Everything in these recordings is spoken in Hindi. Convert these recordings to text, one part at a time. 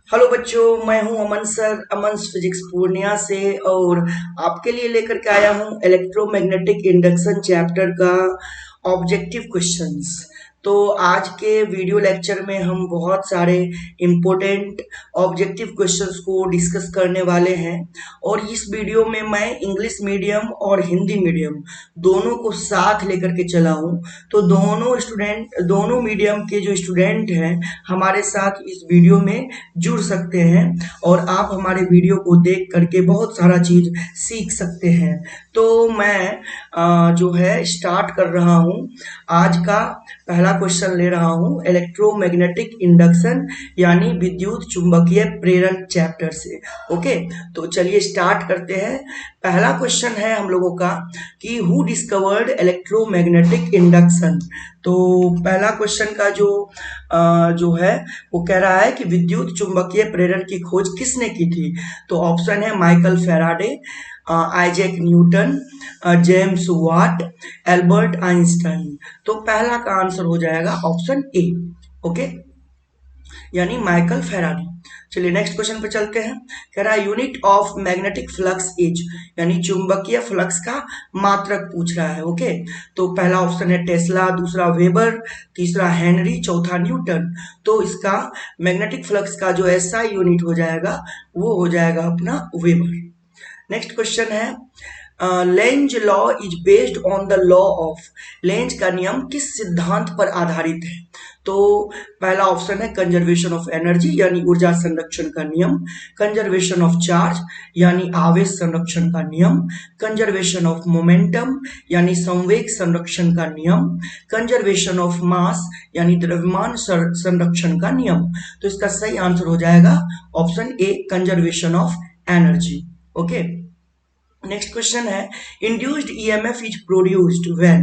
हेलो बच्चों, मैं हूं अमन सर, अमन फिजिक्स पूर्णिया से। और आपके लिए लेकर के आया हूं इलेक्ट्रोमैग्नेटिक इंडक्शन चैप्टर का ऑब्जेक्टिव क्वेश्चंस। तो आज के वीडियो लेक्चर में हम बहुत सारे इम्पोर्टेंट ऑब्जेक्टिव क्वेश्चंस को डिस्कस करने वाले हैं। और इस वीडियो में मैं इंग्लिश मीडियम और हिंदी मीडियम दोनों को साथ लेकर के चला हूं। तो दोनों मीडियम के जो स्टूडेंट हैं हमारे साथ इस वीडियो में जुड़ सकते हैं और आप हमारे वीडियो को देख करके बहुत सारा चीज सीख सकते हैं। तो मैं जो है स्टार्ट कर रहा हूं। आज का पहला क्वेश्चन ले रहा हूं इलेक्ट्रोमैग्नेटिक इंडक्शन यानी विद्युत चुंबकीय प्रेरण चैप्टर से। ओके, तो चलिए स्टार्ट करते हैं। पहला क्वेश्चन है हम लोगों का कि हु डिस्कवर्ड इलेक्ट्रोमैग्नेटिक इंडक्शन। तो पहला क्वेश्चन का जो है वो कह रहा है कि विद्युत चुंबकीय प्रेरण की खोज किसने की थी। तो ऑप्शन है Michael Faraday, Isaac Newton, James Watt, Albert Einstein. तो पहला का आंसर हो जाएगा ऑप्शन ए। ओके, यानी माइकल फैराडे। चलिए नेक्स्ट क्वेश्चन पे चलते हैं। कह रहा है unit of magnetic flux is, यानी चुंबकीय फ्लक्स का मात्रक पूछ रहा है। ओके, तो पहला ऑप्शन है टेस्ला, दूसरा वेबर, तीसरा हेनरी, चौथा न्यूटन। तो इसका मैग्नेटिक फ्लक्स का जो एसआई यूनिट हो जाएगा वो हो जाएगा अपना वेबर। नेक्स्ट क्वेश्चन है Lenz law is based on the law of. Length का नियम किस सिद्धांत पर आधारित है। तो पहला ऑप्शन है कंजर्वेशन ऑफ एनर्जी यानी ऊर्जा संरक्षण का नियम, कंजर्वेशन ऑफ चार्ज यानी आवेश संरक्षण का नियम, कंजर्वेशन ऑफ मोमेंटम यानी संवेग संरक्षण का नियम, कंजर्वेशन ऑफ मास यानी द्रव्यमान संरक्षण का नियम। तो इसका सही आंसर हो जाएगा option a conservation of energy. Okay, next question है induced EMF is produced when,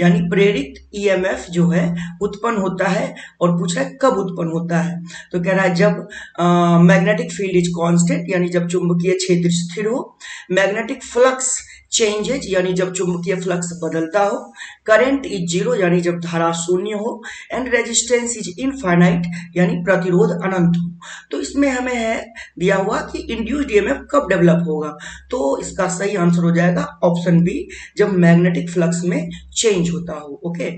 यानी प्रेरित ईएमएफ जो है उत्पन्न होता है और पूछ रहा है कब उत्पन्न होता है। तो कह रहा है जब मैग्नेटिक फील्ड इज कांस्टेंट यानी जब चुंबकीय क्षेत्र स्थिर हो, मैग्नेटिक फ्लक्स चेंजेज यानी जब चुंबकीय फ्लक्स बदलता हो, करंट इज जीरो यानी जब धारा शून्य हो, एंड रेजिस्टेंस इज इनफाइनाइट यानी प्रतिरोध अनंत हो। तो इसमें हमें है दिया हुआ कि इंड्यूस्ड ईएमएफ कब डेवलप होगा। तो इसका सही आंसर हो जाएगा ऑप्शन बी, जब मैग्नेटिक फ्लक्स में चेंज होता हो। ओके,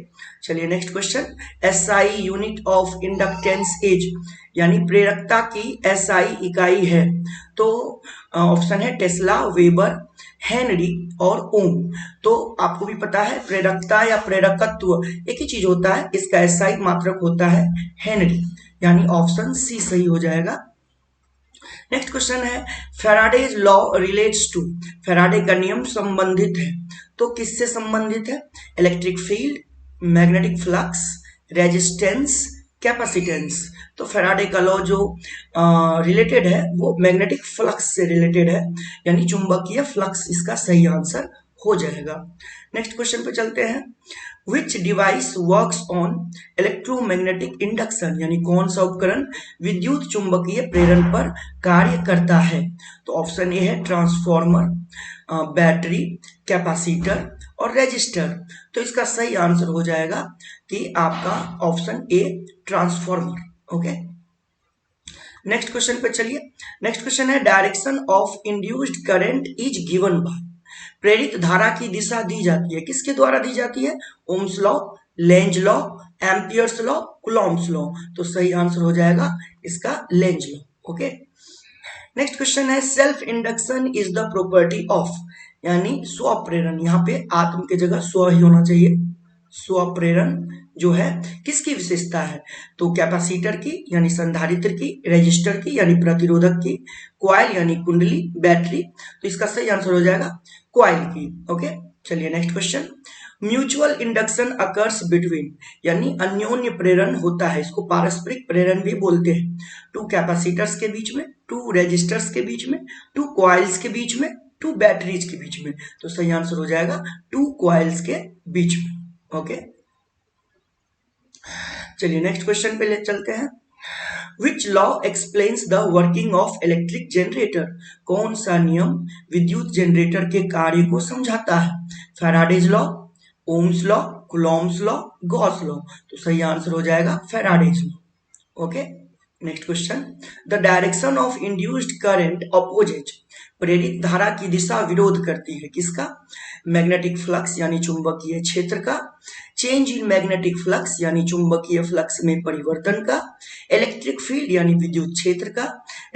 चलिए next question SI unit of inductance is, यानी प्रेरकता की एसआई इकाई है। तो ऑप्शन है टेस्ला, वेबर, हेनरी और ओम। तो आपको भी पता है प्रेरकता या प्रेरकत्व एक ही चीज होता है, इसका एसआई मात्रक होता है हेनरी, यानी ऑप्शन सी सही हो जाएगा। नेक्स्ट क्वेश्चन है Faraday's law relates to. Faraday का नियम संबंधित है, तो किससे संबंधित है। Electric field, magnetic flux, resistance, capacitance. तो फैराडे का लॉ जो रिलेटेड है वो मैग्नेटिक फ्लक्स से रिलेटेड है, यानी चुंबकीय फ्लक्स इसका सही आंसर हो जाएगा। नेक्स्ट क्वेश्चन पे चलते हैं विच device works on electromagnetic induction, यानी कौन सा उपकरण विद्युत चुंबकीय प्रेरण पर कार्य करता है। तो ऑप्शन ए है ट्रांसफॉर्मर, बैटरी, कैपेसिटर और रेजिस्टर। तो इसका सही आंसर हो जाएगा कि आपका option A transformer. Okay, next question पे चलिए। नेक्स्ट क्वेश्चन है direction of induced current is given by. प्रेरित धारा की दिशा दी जाती है, किसके द्वारा दी जाती है। Ohm's law, Lenz law, Ampere's law, Coulomb's law. तो सही आंसर हो जाएगा इसका Lenz law. Okay, next question है self induction is the property of, यानी स्वप्रेरण। यहाँ पे आत्म की जगह स्व ही होना चाहिए। स्वप्रेरण जो है किसकी विशेषता है। तो कैपेसिटर की यानी संधारित्र की, रेजिस्टर की यानी प्रतिरोधक की, क्वाइल यानी कुंडली, बैटरी। तो इसका सही आंसर हो जाएगा क्वाइल की। ओके, चलिए next question mutual induction occurs between, यानी अन्योन्य प्रेरण होता है, इसको पारस्परिक प्रेरण भी बोलते हैं। टू कैपेसिटर्स के बीच में, टू रेजिस्टर्स के बीच में, टू क्वाइल्स के बीच में, टू बैटरीज के बीच में। तो सही आंसर हो जाएगा टू क्वाइल्स के बीच में। ओके, चलिए नेक्स्ट क्वेश्चन पे ले चलते हैं which law explains the working of electric generator. कौन सा नियम विद्युत जनरेटर के कार्य को समझाता है। Faraday's law, Ohm's law, Coulomb's law, Gauss law. तो सही आंसर हो जाएगा Faraday's law. Okay, next question, the direction of induced current opposes, प्रेरित धारा की दिशा विरोध करती है किसका? मैग्नेटिक फ्लक्स यानी चुंबकीय क्षेत्र का, चेंज इन मैग्नेटिक फ्लक्स यानी चुंबकीय फ्लक्स में परिवर्तन का, इलेक्ट्रिक फील्ड यानी विद्युत क्षेत्र का,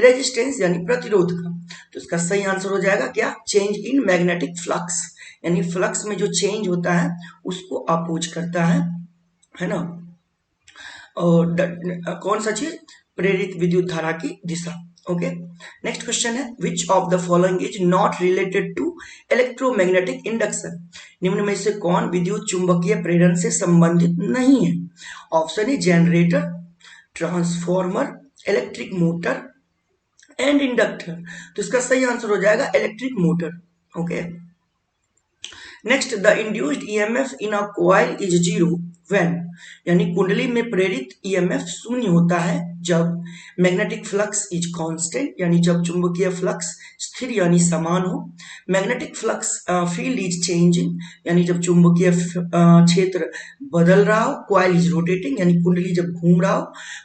रेजिस्टेंस यानी प्रतिरोध का। तो इसका सही आंसर हो जाएगा क्या? चेंज इन मैग्नेटिक फ्लक्स, यानी फ्लक्स में जो चेंज होता है उसको अपोज करता है ना। और कौन सा चीज? प्रेरित विद्युत धारा की दिशा। ओके, नेक्स्ट क्वेश्चन है, which of the following is not related to electromagnetic induction, निम्न में से कौन विद्युत चुंबकीय प्रेरण से संबंधित नहीं है? Option A generator, transformer, electric motor and inductor. तो इसका सही आंसर हो जाएगा electric motor. Okay, next, the induced EMF in a coil is zero when, यानी कुंडली में प्रेरित ईएमएफ शून्य होता है जब मैग्नेटिक फ्लक्स इज कांस्टेंट, यानी जब चुंबकीय फ्लक्स स्थिर यानी समान हो, magnetic flux field is changing, यानी जब चुंबकीय क्षेत्र बदल रहा हो, कॉइल इज रोटेटिंग, यानी कुंडली जब घूम रहा हो,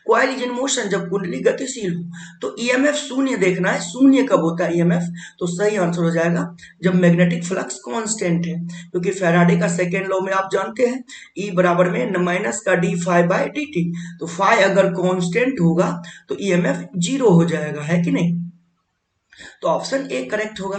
कॉइल इज इन मोशन, जब कुंडली गतिशील हो। तो ईएमएफ शून्य देखना है, शून्य कब होता है ईएमएफ? तो सही आंसर हो जाएगा जब मैग्नेटिक फ्लक्स कांस्टेंट है, क्योंकि फैराडे का सेकेंड लॉ में आप जानते हैं E बराबर में माइनस का d phi by d t, तो फाई अगर कांस्टेंट होगा तो ईएमएफ जीरो हो जाएगा, है कि नहीं? तो ऑप्शन ए करेक्ट होगा।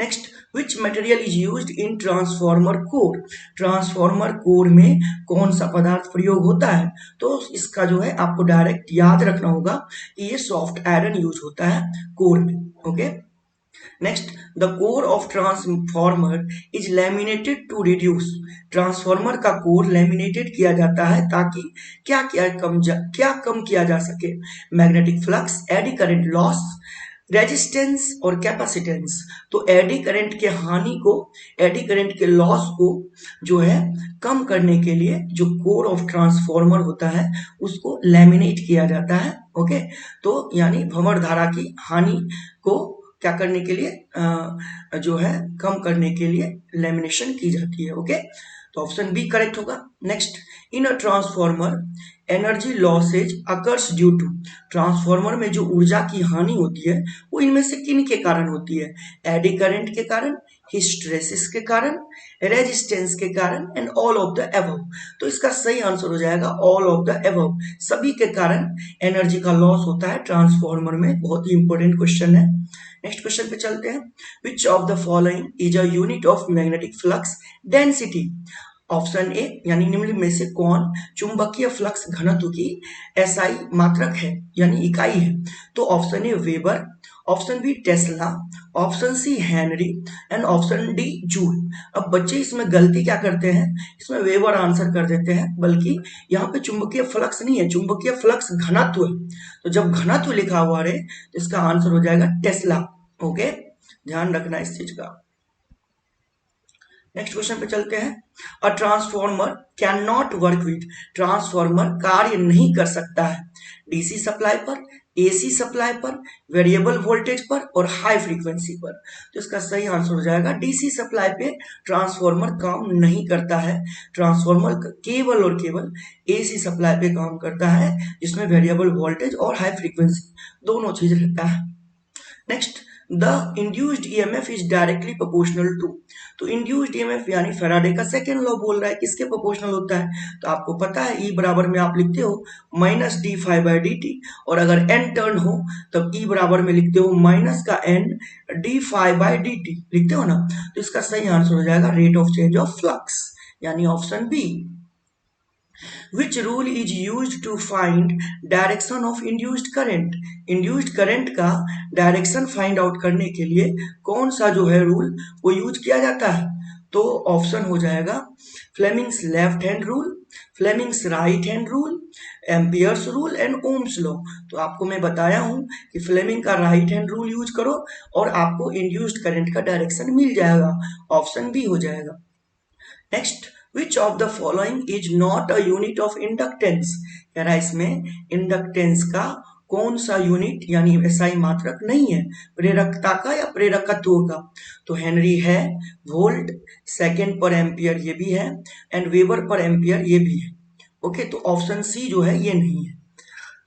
Next, which material is used in transformer core, transformer core में कौन सा पदार्थ प्रयोग होता है? तो इसका जो है आपको डायरेक्ट याद रखना होगा कि ये सॉफ्ट आयरन यूज होता है कोर में। Okay, next, the core of transformer is laminated to reduce, transformer का कोर लैमिनेटेड किया जाता है ताकि क्या कम किया जा सके? Magnetic flux, eddy current loss, resistance और कैपेसिटेंस। तो एडी करंट के हानि को, एडी करंट के लॉस को जो है कम करने के लिए जो कोर ऑफ ट्रांसफॉर्मर होता है उसको लैमिनेट किया जाता है। ओके, तो यानी भंवर धारा की हानि को क्या करने के लिए जो है कम करने के लिए लैमिनेशन की जाती है। ओके, तो ऑप्शन बी करेक्ट होगा। Next, in a transformer energy losses occurs due to, transformer में जो ऊर्जा की हानि होती है वो इनमें से किन के कारण होती है? एडी करंट के कारण, हिस्ट्रेसिस के कारण, रेजिस्टेंस के कारण and all of the above. तो इसका सही आंसर हो जाएगा ऑल ऑफ द एबव, सभी के कारण एनर्जी का लॉस होता है ट्रांसफॉर्मर में। बहुत ही इंपॉर्टेंट क्वेश्चन है। नेक्स्ट क्वेश्चन पे चलते हैं, विच of the following is a unit of magnetic flux density, option A यानी निम्न में से कौन चुंबकीय फ्लक्स घनत्व की एसआई मात्रक है यानी इकाई है? तो option A weber, option B tesla, option C henry and option D joule. अब बच्चे इसमें गलती क्या करते हैं, इसमें वेबर आंसर कर देते हैं, बल्कि यहाँ पे चुंबकीय फ्लक्स नहीं है, चुंबकीय फ्लक्स घनत्व है। तो जब घनत्व लिखा हुआ रहे तो इसका आंसर हो जाएगा टेस्ला। ओके, ध्यान रखना इस चीज का। नेक्स्ट क्वेश्चन पे चलते हैं, a transformer can not work with, transformer कार्य नहीं कर सकता है डीसी सप्लाई पर, एसी सप्लाई पर, वेरिएबल वोल्टेज पर और हाई फ्रीक्वेंसी पर। तो इसका सही आंसर हो जाएगा डीसी सप्लाई पे ट्रांसफॉर्मर काम नहीं करता है, ट्रांसफॉर्मर केवल और केवल एसी सप्लाई पे काम करता है जिसमें वेरिएबल वोल्टेज और हाई फ्रीक्वेंसी दोनों चीज रहता है। Next, the induced EMF is directly proportional to, तो इंड्यूस्ड ईएमएफ यानी फैराडे का सेकेंड लॉ बोल रहा है किसके प्रोपोर्शनल होता है? तो आपको पता है ई बराबर में आप लिखते हो minus d phi by d t, और अगर एन टर्न हो तब ई बराबर में लिखते हो माइनस का n d phi by d t, लिखते हो ना। तो इसका सही आंसर हो जाएगा rate of change of flux, यानी option b. Which rule is used to find direction of induced current? Induced current का डायरेक्शन फाइंड आउट करने के लिए कौन सा जो है रूल वो यूज किया जाता है? तो ऑप्शन हो जाएगा Fleming's left hand rule, Fleming's right hand rule, amperes rule and Ohm's law. तो आपको मैं बताया हूं कि फ्लेमिंग का राइट हैंड रूल यूज करो और आपको इंड्यूस्ड करंट का डायरेक्शन मिल जाएगा, ऑप्शन बी हो जाएगा। Next, which of the following is not a unit of inductance, कह रहा है इसमें इंडक्टेंस का कौन सा यूनिट यानी एसआई मात्रक नहीं है, प्रेरकता का या प्रेरकत्व का? तो हेनरी है, वोल्ट, सेकेंड पर एम्पियर ये भी है एंड वेबर पर एम्पियर ये भी है। ओके, तो ऑप्शन सी जो है ये नहीं है।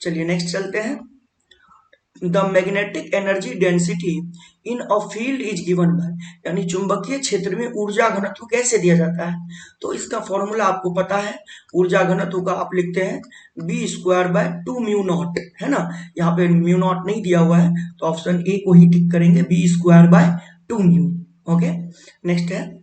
चलिए नेक्स्ट चलते हैं। The magnetic energy density in a field is given by, यानी चुंबकीय क्षेत्र में ऊर्जा घनत्व कैसे दिया जाता है। तो इसका फॉर्मूला आपको पता है, ऊर्जा घनत्व का आप लिखते हैं B² बाय 2 म्यू नॉट, है ना। यहाँ पे म्यू नॉट नहीं दिया हुआ है तो ऑप्शन ए को ही टिक करेंगे, B² bye 2 mu. Okay, next है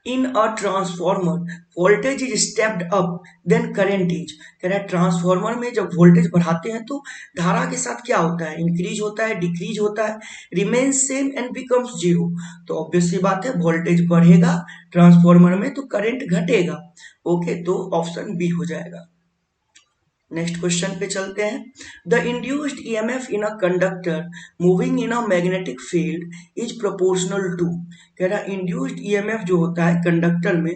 in a transformer voltage is stepped up then current is, कह रहा है ट्रांसफॉर्मर में जब वोल्टेज बढ़ाते हैं तो धारा के साथ क्या होता है, इंक्रीज होता है, डिक्रीज होता है, remain same and becomes zero. तो ऑब्वियस सी बात है, वोल्टेज बढ़ेगा ट्रांसफॉर्मर में तो करंट घटेगा। ओके, तो ऑप्शन बी हो जाएगा। नेक्स्ट क्वेश्चन पे चलते हैं। The induced EMF in a conductor moving in a magnetic field is proportional to, कह रहा है इंड्यूस्ड ईएमएफ जो होता है कंडक्टर में,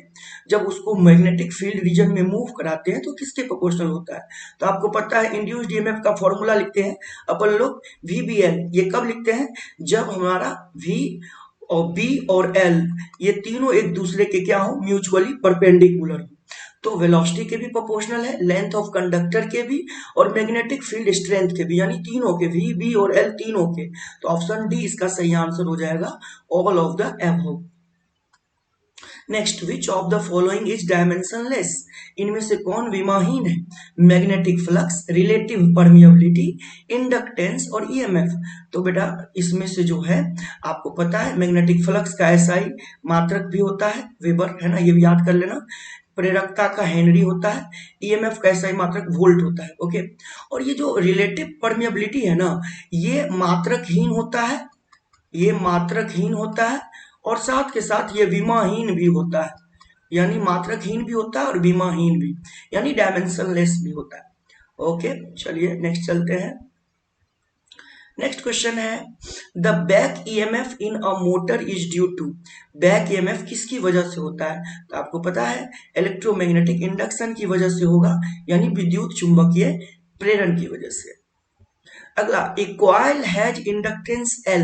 जब उसको मैग्नेटिक फील्ड रीजन में मूव कराते हैं तो किसके प्रोपोर्शनल होता है। तो आपको पता है इंड्यूस्ड ईएमएफ का फॉर्मूला लिखते हैं अपन लोग VBL। ये कब लिखते हैं, जब हमारा V और B और L ये तीनों एक दूसरे के क्या हो, म्यूचुअली परपेंडिकुलर हो। तो वेलोसिटी के भी प्रोपोर्शनल है, लेंथ ऑफ कंडक्टर के भी, और मैग्नेटिक फील्ड स्ट्रेंथ के भी, यानी तीनों के, V B और L तीनों के। तो ऑप्शन डी इसका सही आंसर हो जाएगा, all of the above. Next, which of the following is dimensionless, इनमें से कौन विमाहीन है। Magnetic flux, relative permeability, inductance और ईएमएफ। तो बेटा इसमें से जो है आपको पता है मैग्नेटिक फ्लक्स का एसआई मात्रक भी होता है, वेबर, है ना, ये भी याद कर लेना। प्रेरकता का हेनरी होता है, ईएमएफ का एसआई मात्रक वोल्ट होता है। ओके, और ये जो रिलेटिव परमिएबिलिटी है ना, ये मात्रकहीन होता है, ये मात्रकहीन होता है, और साथ के साथ ये विमाहीन भी होता है, यानी मात्रकहीन भी होता है और विमाहीन भी, यानी डायमेंशनलेस भी होता है। ओके, चलिए नेक्स्ट चलते हैं। नेक्स्ट क्वेश्चन है, the back EMF in a motor is due to, back EMF किसकी वजह से होता है। तो आपको पता है इलेक्ट्रोमैग्नेटिक इंडक्शन की वजह से होगा, यानी विद्युत चुंबकीय प्रेरण की वजह से। अगला, a coil has inductance L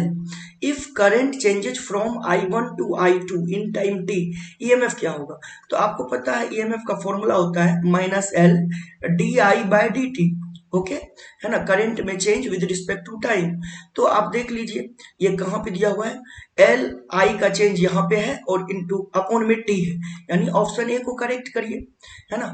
if current changes from I1 to I2 in time t, EMF क्या होगा। तो आपको पता है ईएमएफ का फॉर्मूला होता है -L di/dt। ओके, है ना, करंट में change with respect to time. तो आप देख लीजिए ये कहाँ पे दिया हुआ है, L I का चेंज यहाँ पे है और इनटू अपॉन में t है, यानी ऑप्शन ए को करेक्ट करिए, है ना।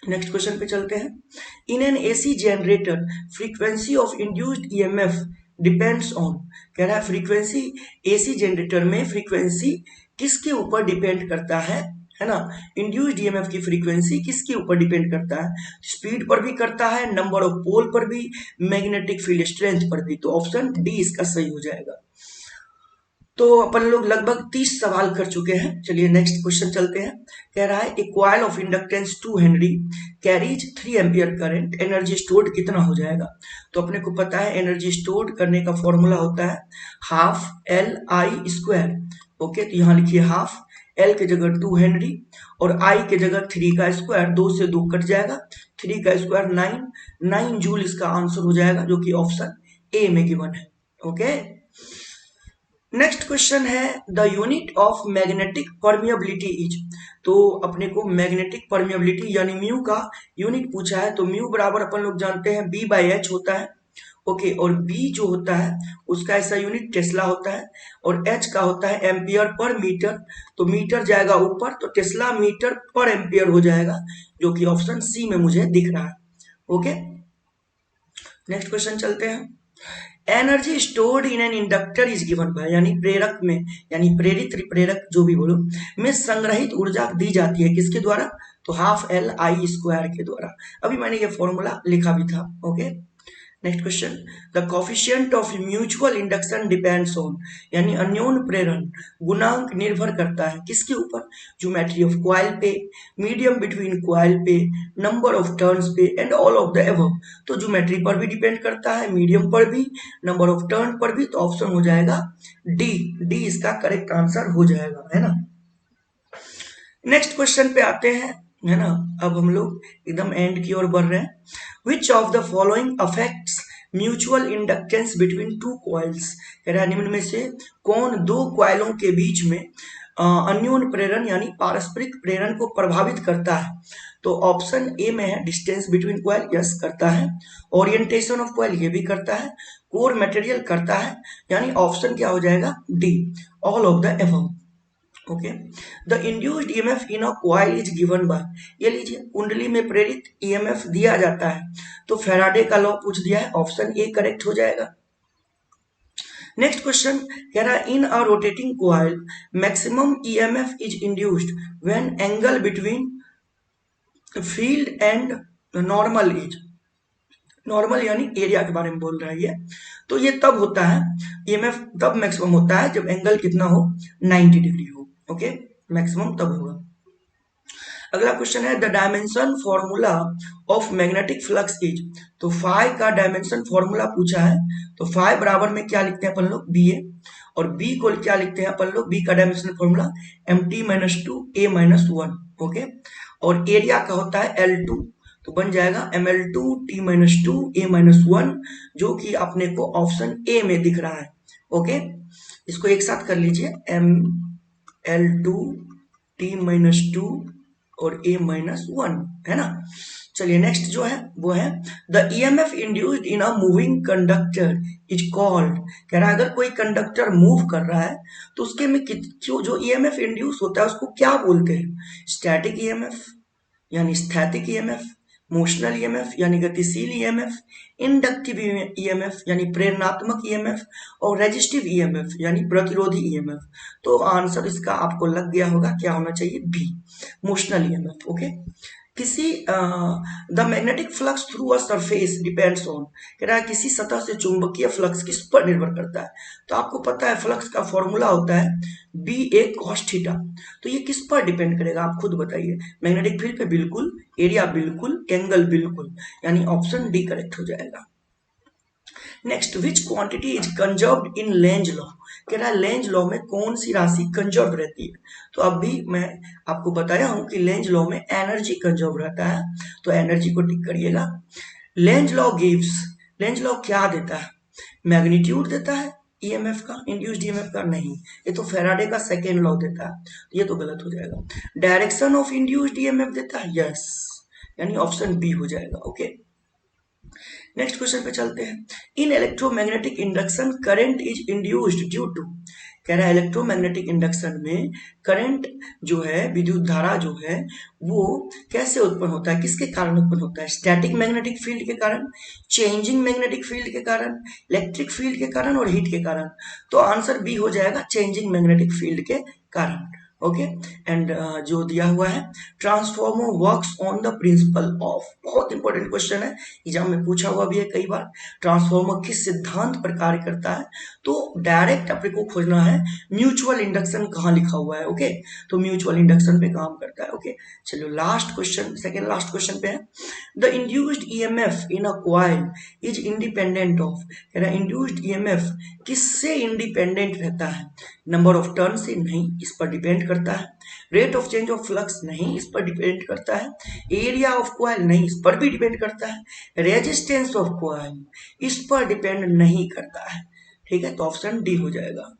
नेक्स्ट क्वेश्चन पे चलते हैं। In an AC generator frequency of induced EMF depends on, कह रहा है फ्रीक्वेंसी, एसी जनरेटर में फ्रीक्वेंसी किसके ऊपर डिपेंड करता है ना। इंड्यूस्ड ईएमएफ की फ्रीक्वेंसी किसके ऊपर डिपेंड करता है, स्पीड पर भी करता है, नंबर ऑफ पोल पर भी, मैग्नेटिक फील्ड स्ट्रेंथ पर भी। तो ऑप्शन डी इसका सही हो जाएगा। तो अपन लोग लगभग 30 सवाल कर चुके हैं। चलिए नेक्स्ट क्वेश्चन चलते हैं। कह रहा है a coil of inductance 2 henry carries 3 ampere current, energy stored कितना हो जाएगा। तो अपने को पता है एनर्जी स्टोर्ड करने का फॉर्मूला होता है हाफ LI²। ओके, तो यहाँ लिखिए हाफ, L के जगह 2 हेनरी और I के जगह 3 का स्क्वायर, 2 से 2 कट जाएगा, 3 का स्क्वायर 9 जूल इसका आंसर हो जाएगा, जो कि ऑप्शन ए में गिवन है। ओके, नेक्स्ट क्वेश्चन है the unit of magnetic permeability is. तो अपने को मैग्नेटिक परमिएबिलिटी यानी म्यू का यूनिट पूछा है, तो म्यू बराबर अपन लोग जानते हैं B/H होता है। ओके, और B जो होता है उसका ऐसा यूनिट टेस्ला होता है, और H का होता है एम्पियर पर मीटर। तो मीटर जाएगा ऊपर तो टेस्ला मीटर पर एम्पियर हो जाएगा, जो कि ऑप्शन सी में मुझे दिख रहा है। ओके, नेक्स्ट क्वेश्चन चलते हैं। Energy stored in an inductor is given by, यानी प्रेरक में, यानी प्रेरित प्रेरक जो भी बोलो, में संग्रहित ऊर्जा दी जाती है किसके द्वारा, तो हाफ LI² के द्वारा। अभी मैंने ये फॉर्मूला लिखा भी था। Okay, next question, the coefficient of mutual induction depends on, यानी अन्योन प्रेरण गुणांक निर्भर करता है किसके ऊपर, ज्योमेट्री ऑफ कॉइल पे, मीडियम बिटवीन कॉइल पे, नंबर ऑफ टर्न्स पे and all of the above. तो ज्योमेट्री पर भी डिपेंड करता है, मीडियम पर भी, नंबर ऑफ टर्न पर भी। तो ऑप्शन हो जाएगा डी इसका करेक्ट आंसर हो जाएगा, है ना। नेक्स्ट क्वेश्चन पे आते हैं, है ना। अब हम लोग एकदम एंड की ओर बढ़ रहे हैं। विच of the following affects mutual inductance between two coils, कह रहा है निम्न में से कौन दो कॉइलों के बीच में अन्योन्य प्रेरण यानी पारस्परिक प्रेरण को प्रभावित करता है? तो ऑप्शन ए में है डिस्टेंस बिटवीन कॉइल, यस करता है। ओरिएंटेशन ऑफ कॉइल, ये भी करता है। कोर मटेरियल करता है, यानी ऑप्शन क्या हो जाएगा? D, all of the above. Okay, the induced EMF in a coil is given by, ये लीजिए कुंडली में प्रेरित ईएमएफ दिया जाता है, तो फैराडे का लॉ पूछ दिया है, ऑप्शन ए करेक्ट हो जाएगा। नेक्स्ट क्वेश्चन कह रहा है in a rotating coil maximum EMF is induced when angle between field and normal is, normal यानी एरिया के बारे में बोल रहा है ये, तो ये तब होता है ईएमएफ तब मैक्सिमम होता है जब एंगल कितना हो? 90 डिग्री हो। ओके, मैक्सिमम तब होगा। अगला क्वेश्चन है the dimension formula of magnetic flux is, तो फाई का डायमेंशन फॉर्मूला पूछा है, तो फाई बराबर में क्या लिखते हैं अपन लोग? बी ए, और बी को क्या लिखते हैं अपन लोग? बी का डायमेंशन फॉर्मूला mt-2a-1। ओके, और एरिया का होता है L2, तो बन जाएगा ml2t-2a-1, जो कि अपने को ऑप्शन ए में दिख रहा है। ओके, इसको एक साथ कर लीजिए, ml2t-2 और a-1 है ना। चलिए नेक्स्ट जो है वो है the EMF induced in a moving conductor is called, कह रहा है अगर कोई कंडक्टर मूव कर रहा है तो उसके में जो ईएमएफ इंड्यूस होता है उसको क्या बोलते हैं? स्टैटिक ईएमएफ यानी स्थैतिक ईएमएफ, मोशनल ईएमएफ यानी गतिशील ईएमएफ, इंडक्टिव ईएमएफ यानी प्रेरणात्मक ईएमएफ, और रेजिस्टिव ईएमएफ यानी प्रतिरोधी ईएमएफ। तो आंसर इसका आपको लग गया होगा, क्या होना चाहिए? B, motional EMF. ओके, किसी the magnetic flux through a surface depends on, कह रहा है किसी सतह से चुंबकीय फ्लक्स किस पर निर्भर करता है? तो आपको पता है फ्लक्स का फॉर्मूला होता है बी ए कॉस थीटा, तो ये किस पर डिपेंड करेगा आप खुद बताइए? मैग्नेटिक फील्ड पे बिल्कुल, एरिया बिल्कुल, एंगल बिल्कुल, यानी ऑप्शन डी करेक्ट हो जाएगा। Next, which quantity is conserved in Lenz law, कह रहा है लेंज लॉ में कौन सी राशि कंजर्व रहती है? तो अभी मैं आपको बताया हूं कि लेंज लॉ में एनर्जी कंजर्व रहता है, तो एनर्जी को टिक करिएगा। Lenz law gives, Lenz law क्या देता है? मैग्नीट्यूड देता है ईएमएफ का, इंड्यूस्ड ईएमएफ का नहीं, ये तो फैराडे का सेकेंड लॉ देता है, तो ये तो गलत हो जाएगा। डायरेक्शन ऑफ इंड्यूस्ड ईएमएफ देता है, यस, यानी ऑप्शन बी हो जाएगा। ओके, नेक्स्ट क्वेश्चन पे चलते हैं। In electromagnetic induction current is induced due to, कह रहा है इलेक्ट्रोमैग्नेटिक इंडक्शन में करंट जो है, विद्युत धारा जो है, वो कैसे उत्पन्न होता है, किसके कारण उत्पन्न होता है? स्टैटिक मैग्नेटिक फील्ड के कारण, चेंजिंग मैग्नेटिक फील्ड के कारण, इलेक्ट्रिक फील्ड के कारण, और हीट के कारण। तो आंसर बी हो जाएगा, चेंजिंग मैग्नेटिक फील्ड के कारण। ओके, एंड जो दिया हुआ है transformer works on the principle of, बहुत इंपॉर्टेंट क्वेश्चन है, एग्जाम में पूछा हुआ भी है कई बार, ट्रांसफॉर्मर किस सिद्धांत पर कार्य करता है? तो डायरेक्ट अपने को खोजना है म्यूचुअल इंडक्शन कहाँ लिखा हुआ है। ओके, तो म्यूचुअल इंडक्शन पे काम करता है। ओके, चलो last question, second last question पे है the induced EMF in a coil is independent of, कह रहा है इंड्यूस्ड ईएमएफ किससे इंडिपेंडेंट रहता है? नंबर ऑफ टर्न से नहीं, इस पर डिपेंड करता है। Rate of change of flux नहीं, इस पर डिपेंड करता है। एरिया ऑफ कॉइल नहीं, इस पर भी डिपेंड करता है। रेजिस्टेंस ऑफ कॉइल इस पर डिपेंड नहीं करता है। ठीक है, तो ऑप्शन डी हो जाएगा।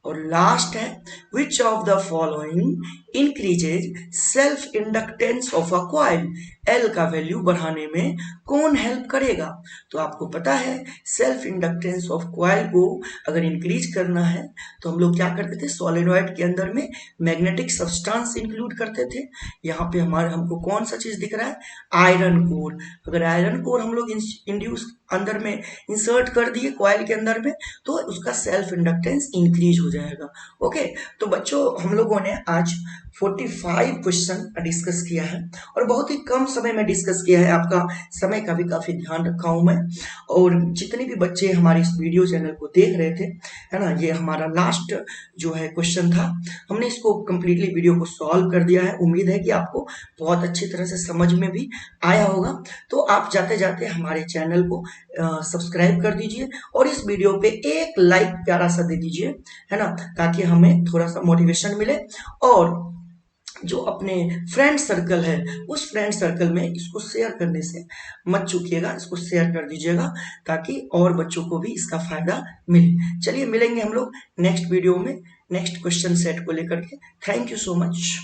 और लास्ट है which of the following increases self inductance of a coil, L का वैल्यू बढ़ाने में कौन हेल्प करेगा? तो आपको पता है सेल्फ इंडक्टेंस ऑफ कॉइल को अगर इंक्रीज करना है तो हम लोग क्या करते थे? सॉलिनॉइड के अंदर में मैग्नेटिक सब्सटेंस इंक्लूड करते थे। यहाँ पे हमारे हमको कौन सा चीज दिख रहा है? Iron core. अगर आयरन कोर हम लोग इंड्यूस अंदर में इंसर्ट कर दिए कॉइल के अंदर में, तो उसका सेल्फ इंडक्टेंस इंक्रीज हो जाएगा। ओके, तो बच्चों हम लोगों ने आज 45 क्वेश्चन डिस्कस किया है, और बहुत ही कम समय में डिस्कस किया है, आपका समय का भी काफी ध्यान रखा हूं मैं। और जितने भी बच्चे हमारे इस वीडियो चैनल को देख रहे थे, है ना, ये हमारा लास्ट जो है क्वेश्चन था, हमने इसको कंप्लीटली वीडियो को सॉल्व कर दिया है। उम्मीद है कि आपको बहुत अच्छी तरह से समझ में भी आया होगा। तो आप जाते जाते हमारे चैनल को सब्सक्राइब कर दीजिए, और इस वीडियो पे एक लाइक प्यारा सा दे दीजिए, है ना, ताकि हमें थोड़ा सा मोटिवेशन मिले। और जो अपने फ्रेंड सर्कल है उस फ्रेंड सर्कल में इसको शेयर करने से मत चूकिएगा, इसको शेयर कर दीजिएगा ताकि और बच्चों को भी इसका फायदा मिले। चलिए मिलेंगे हम लोग नेक्स्ट वीडियो में। नेक्स्ट क्वेश्चन सेट को लेकर के। Thank you so much.